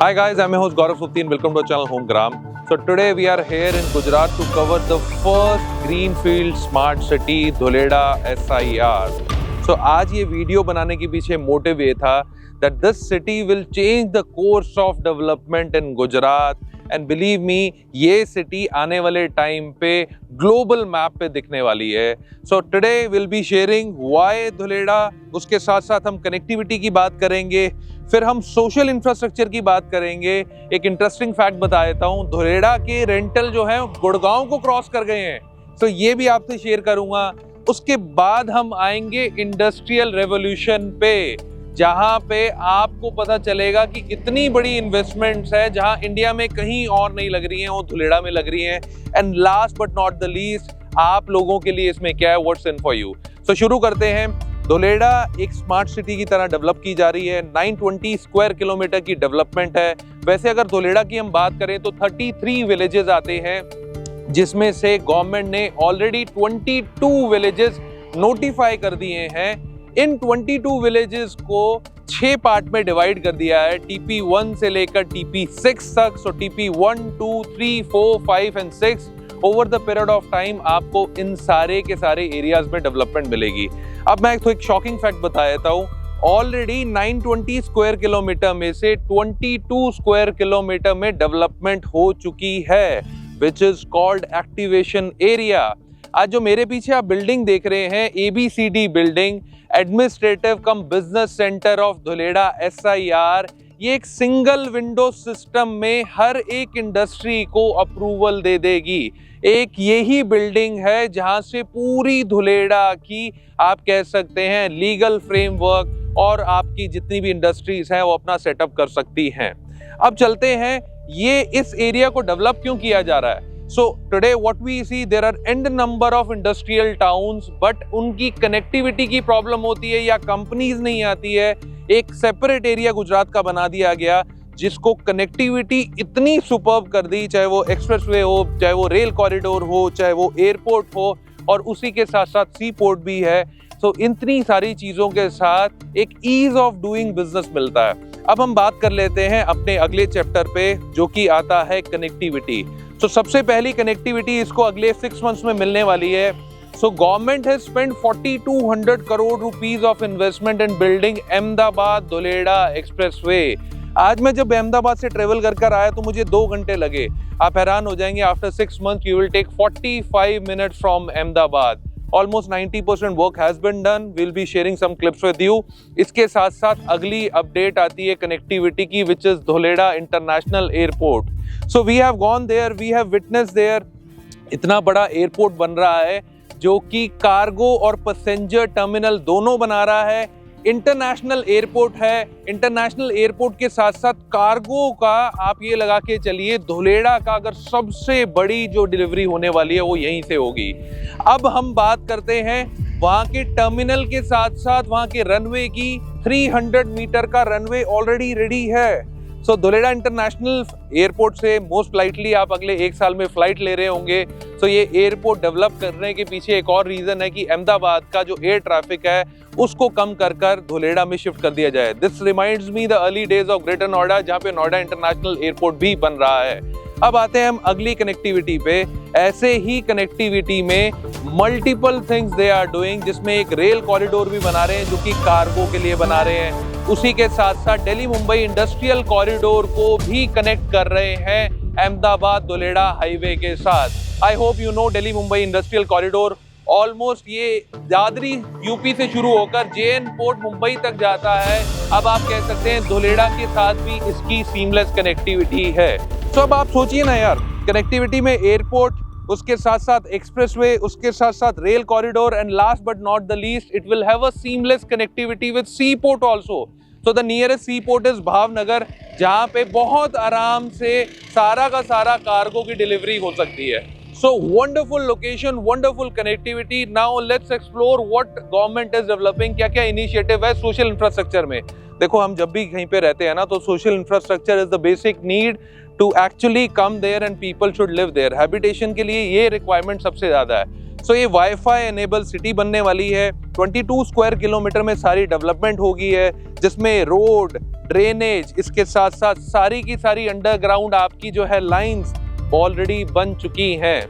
Hi guys, I'm your host Gaurav Supti and welcome to our channel Homegram. So today we are here in Gujarat to cover the first greenfield smart city Dholera SIR. So आज ये video बनाने के पीछे motive ये था that this city will change the course of development in Gujarat and believe me ये city आने वाले टाइम पे ग्लोबल मैप पे दिखने वाली है. So today we'll be sharing why Dholera, उसके साथ साथ हम कनेक्टिविटी की बात करेंगे, फिर हम सोशल इंफ्रास्ट्रक्चर की बात करेंगे. एक इंटरेस्टिंग फैक्ट बता देता हूँ, धोलेड़ा के रेंटल जो है गुड़गांव को क्रॉस कर गए हैं, तो ये भी आपसे शेयर करूंगा. उसके बाद हम आएंगे इंडस्ट्रियल रेवोल्यूशन पे, जहां पे आपको पता चलेगा कि इतनी बड़ी इन्वेस्टमेंट्स है जहां इंडिया में कहीं और नहीं लग रही हैं, वो धोलेड़ा में लग रही हैं. And last but not the least, आप लोगों के लिए इसमें क्या है, व्हाट्स इन फॉर यू. तो शुरू करते हैं. धोलेड़ा एक स्मार्ट सिटी की तरह डेवलप की जा रही है. 920 स्क्वायर किलोमीटर की डेवलपमेंट है. वैसे अगर धोलेड़ा की हम बात करें तो 33 विलेजेस आते हैं, जिसमें से गवर्नमेंट ने ऑलरेडी 22 विलेजेस नोटिफाई कर दिए हैं. इन 22 विलेजेस को 6 पार्ट में डिवाइड कर दिया है, TP1 से लेकर TP6 तक. सो TP1, 2, 3, 4, 5 and 6 over the period of time आपको इन सारे के सारे एरियाज में डेवलपमेंट मिलेगी. अब मैं एक शॉकिंग फैक्ट बता देता हूँ. ऑलरेडी 920 स्क्वायर किलोमीटर में से 22 स्क्वायर किलोमीटर में डेवलपमेंट हो चुकी है, which is called activation area. आज जो मेरे पीछे आप बिल्डिंग देख रहे हैं, ABCD building, administrative cum business centre of Dholera SIR, ये एक सिंगल विंडो सिस्टम में हर एक इंडस्ट्री को अप्रूवल दे देगी. एक यही बिल्डिंग है जहां से पूरी धोलेड़ा की आप कह सकते हैं लीगल फ्रेमवर्क और आपकी जितनी भी इंडस्ट्रीज हैं वो अपना सेटअप कर सकती हैं. अब चलते हैं, ये इस एरिया को डेवलप क्यों किया जा रहा है. So today what we see, there are n number of industrial towns, but उनकी कनेक्टिविटी की प्रॉब्लम होती है या कंपनीज नहीं आती है. एक सेपरेट एरिया गुजरात का बना दिया गया जिसको कनेक्टिविटी इतनी सुपर्ब कर दी, चाहे वो एक्सप्रेसवे हो, चाहे वो रेल कॉरिडोर हो, चाहे वो एयरपोर्ट हो, और उसी के साथ साथ सी पोर्ट भी है. तो इतनी सारी चीज़ों के साथ एक ईज ऑफ डूइंग बिजनेस मिलता है. अब हम बात कर लेते हैं अपने अगले चैप्टर पे, जो कि आता है कनेक्टिविटी. तो सबसे पहली कनेक्टिविटी इसको अगले 6 मंथ्स में मिलने वाली है. So government has spent 4200 crore rupees of investment in building Ahmedabad Dholera expressway. आज मैं जब अहमदाबाद से ट्रेवल कर आया तो मुझे 2 घंटे लगे. आप हैरान हो जाएंगे, after 6 months you will take 45 minutes from Ahmedabad. Almost 90% work has been done. We'll be sharing some clips with you. इसके साथ साथ अगली अपडेट आती है कनेक्टिविटी की, which is Dholera international airport. So we have gone there, we have witnessed there. इतना बड़ा airport बन रहा है जो कि कार्गो और पैसेंजर टर्मिनल दोनों बना रहा है. इंटरनेशनल एयरपोर्ट है. इंटरनेशनल एयरपोर्ट के साथ साथ कार्गो का आप ये लगा के चलिए, धोलेड़ा का अगर सबसे बड़ी जो डिलीवरी होने वाली है वो यहीं से होगी. अब हम बात करते हैं वहाँ के टर्मिनल के साथ साथ वहाँ के रनवे की. 300 मीटर का रनवे ऑलरेडी रेडी है. सो धोलेड़ा इंटरनेशनल एयरपोर्ट से मोस्ट लाइकली आप अगले 1 साल में फ्लाइट ले रहे होंगे. सो ये एयरपोर्ट डेवलप करने के पीछे एक और रीजन है कि अहमदाबाद का जो एयर ट्रैफिक है उसको कम कर धोलेड़ा में शिफ्ट कर दिया जाए. This reminds me the early days of greater Noida, जहाँ पे नोएडा इंटरनेशनल एयरपोर्ट भी बन रहा है. अब आते हैं हम अगली कनेक्टिविटी पे. ऐसे ही कनेक्टिविटी में multiple things they are doing, जिसमें एक रेल कॉरिडोर भी बना रहे हैं जो कि कार्गो के लिए बना रहे हैं. उसी के साथ साथ दिल्ली मुंबई इंडस्ट्रियल कॉरिडोर को भी कनेक्ट कर रहे हैं अहमदाबाद धोलेड़ा हाईवे के साथ. I hope you know Delhi Mumbai industrial corridor. Almost ये दादरी यूपी से शुरू होकर JN पोर्ट मुंबई तक जाता है. अब आप कह सकते हैं धोलेड़ा के साथ भी इसकी सीमलेस कनेक्टिविटी है. तो अब आप सोचिए ना यार, कनेक्टिविटी में एयरपोर्ट, उसके साथ साथ एक्सप्रेसवे, उसके साथ साथ rail corridor, and last but not the least it will have a seamless connectivity with sea port also. So the nearest sea port is Bhavnagar, जहां पे बहुत आराम से सारा का सारा कार्गो की डिलीवरी हो सकती है. So wonderful location, wonderful connectivity. Now let's explore what government is developing. क्या क्या इनिशिएटिव है सोशल इंफ्रास्ट्रक्चर में. देखो, हम जब भी कहीं पे रहते हैं ना, तो social infrastructure is the basic need to actually come there and people should live there. Habitation के लिए ये रिक्वायरमेंट सबसे ज्यादा है. सो ये वाईफाई एनेबल सिटी बनने वाली है. 22 स्क्वायर किलोमीटर में सारी डेवलपमेंट होगी है, जिसमें रोड, ड्रेनेज, इसके साथ साथ सारी की सारी अंडरग्राउंड आपकी जो है लाइंस ऑलरेडी बन चुकी हैं।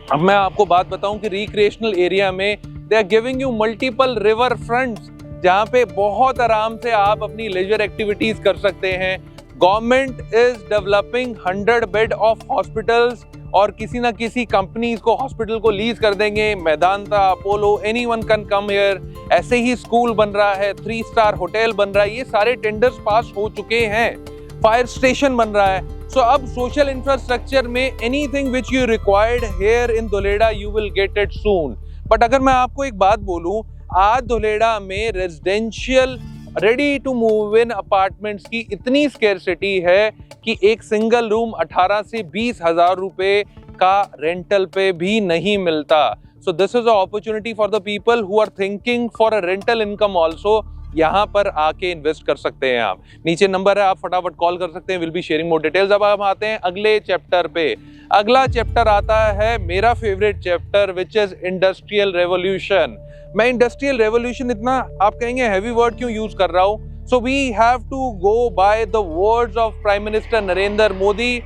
अब मैं आपको बात बताऊं कि रिक्रिएशनल एरिया में they are giving you multiple river fronts, जहां पे बहुत आराम से आप अपनी लेजर एक्टिविटीज कर सकते हैं। Government is developing 100 bed of hospitals, और किसी ना किसी कंपनीज को हॉस्पिटल को लीज कर देंगे। Medanta, Apollo, anyone can come here. ऐसे ही स्कूल बन रहा है, 3 स्टार होटल बन रहा है, ये सारे टेंडर्स पास हो चुके हैं। फायर स्टेशन बन रहा है। सो अब सोशल इंफ्रास्ट्रक्चर में anything which you required here in Dholera you will get it soon. But अगर मैं आपको एक बात बोलूं, आज धुलेड़ा में residential ready to move in apartments की इतनी स्केर्सिटी है कि एक सिंगल रूम 18 से 20 हजार रुपए का रेंटल पे भी नहीं मिलता। So this is a opportunity for the people who are thinking for a rental income also. यहाँ पर आके इन्वेस्ट कर सकते हैं आप। नीचे नंबर है, आप फटाफट कॉल कर सकते हैं। Will be sharing more details. अब हम आते हैं अगले चैप्टर पे। अगला चैप्टर आता है मेरा favourite chapter, which is industrial revolution. मैं इंडस्ट्रियल रेवोल्यूशन इतना आप कहेंगे हैवी वर्ड क्यों यूज कर रहा हूं? So we have to go by the words of prime minister Narendra Modi.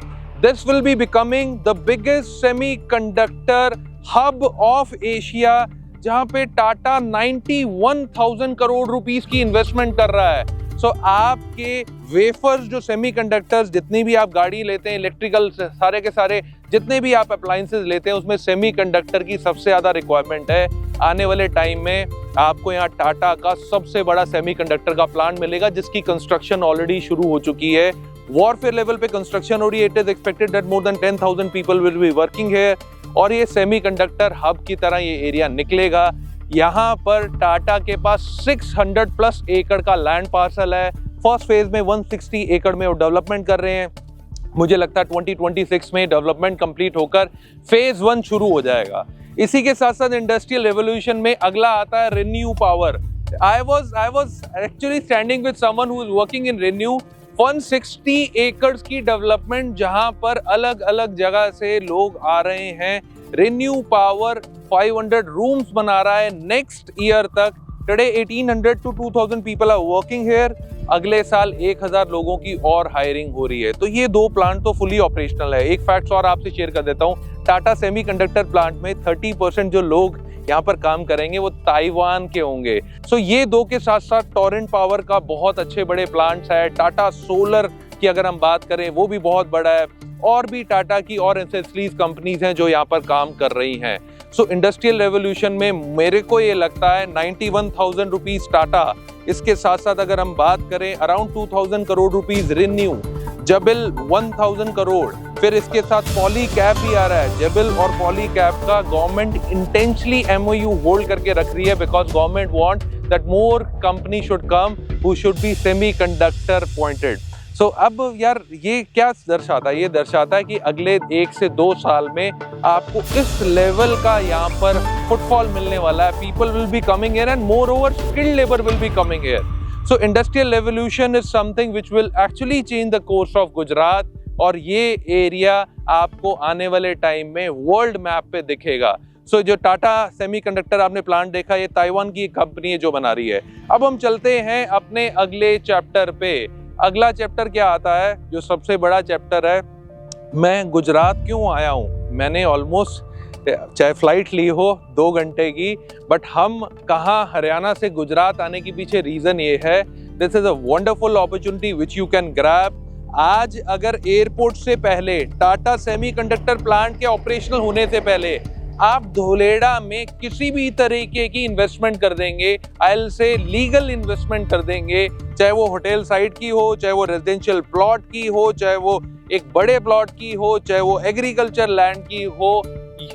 This will be becoming the biggest semiconductor hub of Asia, जहां पे टाटा 91,000 करोड़ रुपीस की इन्वेस्टमेंट कर रहा है। सो आपके वेफर्स जो सेमीकंडक्टर्स, जितनी भी आप गाड़ी लेते हैं, इलेक्ट्रिकल सारे के सारे जितने भी आप अप्लायंसेस लेते हैं, उसमें सेमीकंडक्टर की सबसे ज्यादा रिक्वायरमेंट है। आने वाले टाइम में आपको यहाँ टाटा का सबसे बड़ा सेमीकंडक्टर का प्लांट मिलेगा, जिसकी कंस्ट्रक्शन ऑलरेडी शुरू हो चुकी है। वॉरफेयर लेवल पे कंस्ट्रक्शन हो रही है। It is expected that more than 10,000 people will be working here, और ये सेमीकंडक्टर हब की तरह ये एरिया निकलेगा। यहाँ पर टाटा के पास 600 प्लस एकड़ का लैंड पार्सल है। फर्स्ट फेज में 160 एकड़ में वो डेवलपमेंट कर रहे हैं। मुझे लगता है 2026 में डेवलपमेंट कंप्लीट होकर फेज 1 शुरू हो जाएगा। इसी के साथ साथ इंडस्ट्रियल रेवोल्यूशन में अगला आता है renew power. I was actually standing with someone who is working in Renew। 160 एकड़ की डेवलपमेंट, जहां पर अलग अलग जगह से लोग आ रहे हैं। रिन्यू पावर 500 रूम्स बना रहा है नेक्स्ट ईयर तक। Today 1800 to 2000 people are working here. अगले साल 1000 लोगों की और हायरिंग हो रही है। तो ये दो प्लांट तो फुली ऑपरेशनल है। एक फैक्ट और आपसे शेयर कर देता हूँ, टाटा सेमीकंडक्टर प्लांट में 30% जो लोग यहाँ पर काम करेंगे वो ताइवान के होंगे। सो ये दो के साथ साथ टोरेंट पावर का बहुत अच्छे बड़े प्लांट्स है। टाटा सोलर की अगर हम बात करें वो भी बहुत बड़ा है, और भी टाटा की और एसेसरीज कंपनीज हैं जो यहाँ पर काम कर रही हैं। सो इंडस्ट्रियल रेवोल्यूशन में मेरे को ये लगता है 91,000 रुपीज टाटा, इसके साथ साथ अगर हम बात करें around 2,000 crore rupees ReNew, Jabil 1,000 crore, फिर इसके साथ पॉली कैप भी आ रहा है। जेबिल और पॉली कैप का गवर्नमेंट इंटेंशनली MOU होल्ड करके रख रही है, because government want that more company should come who should be semiconductor pointed. So अब यार ये क्या दर्शाता है? ये दर्शाता है कि अगले 1 से 2 साल में आपको इस लेवल का यहाँ पर फुटफॉल मिलने वाला है। People will be coming here and more over skilled labour will be coming here. So industrial revolution is something which will actually change the course of Gujarat, और ये एरिया आपको आने वाले टाइम में वर्ल्ड मैप पे दिखेगा। सो जो टाटा सेमीकंडक्टर आपने प्लांट देखा, ये ताइवान की कंपनी है जो बना रही है। अब हम चलते हैं अपने अगले चैप्टर पे। अगला चैप्टर क्या आता है, जो सबसे बड़ा चैप्टर है, मैं गुजरात क्यों आया हूँ। मैंने ऑलमोस्ट चाहे फ्लाइट ली हो 2 घंटे की, बट हम कहाँ हरियाणा से गुजरात आने के पीछे रीजन ये है, this is a wonderful opportunity which you can grab. आज अगर एयरपोर्ट से पहले, टाटा सेमीकंडक्टर प्लांट के ऑपरेशनल होने से पहले आप धुलेड़ा में किसी भी तरीके की इन्वेस्टमेंट कर देंगे, आई से लीगल इन्वेस्टमेंट कर देंगे, चाहे वो होटल साइट की हो, चाहे वो रेजिडेंशियल प्लॉट की हो, चाहे वो एक बड़े प्लॉट की हो, चाहे वो एग्रीकल्चर लैंड की हो,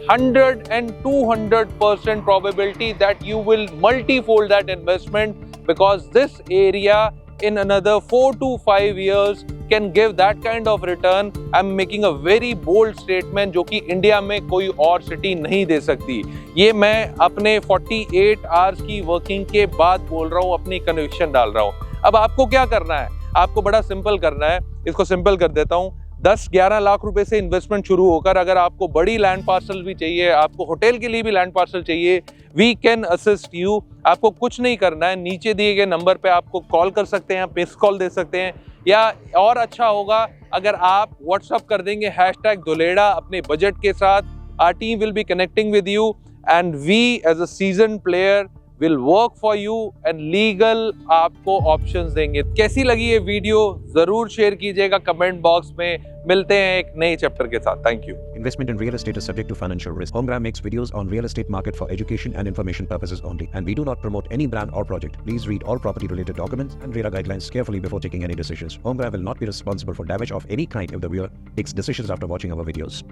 100 and 200% probability that you will multifold that investment, because this area in another 4 to 5 years can give that kind of return. I'm making a very bold statement जो कि इंडिया में कोई और सिटी नहीं दे सकती। ये मैं अपने 48 आवर्स की वर्किंग के बाद बोल रहा हूँ, अपनी कन्विक्शन डाल रहा हूँ। अब आपको क्या करना है? आपको बड़ा सिंपल करना है। इसको सिंपल कर देता हूँ। 10-11 लाख रुपए से इन्वेस्टमेंट शुरू होकर अगर आपको बड़ी लैंड पार्सल भी चाहिए, आपको होटल के लिए भी लैंड पार्सल चाहिए, वी कैन असिस्ट यू। आपको कुछ नहीं करना है, नीचे दिए गए नंबर पे आपको कॉल कर सकते हैं, मिस कॉल दे सकते हैं, या और अच्छा होगा अगर आप व्हाट्सअप कर देंगे #Dholeda अपने बजट के साथ। Our team will be connecting with you and we as a season player will work for you and legal आपको ऑप्शंस देंगे। कैसी लगी ये वीडियो जरूर शेयर कीजिएगा कमेंट बॉक्स में। मिलते हैं एक नए चैप्टर के साथ। Thank you. Investment in real estate is subject to financial risk. Homegram makes videos on real estate market for education and information purposes only, and we do not promote any brand or project. Please read all property related documents and RERA guidelines carefully before taking any decisions. Homegram will not be responsible for damage of any kind if the viewer takes decisions after watching our videos.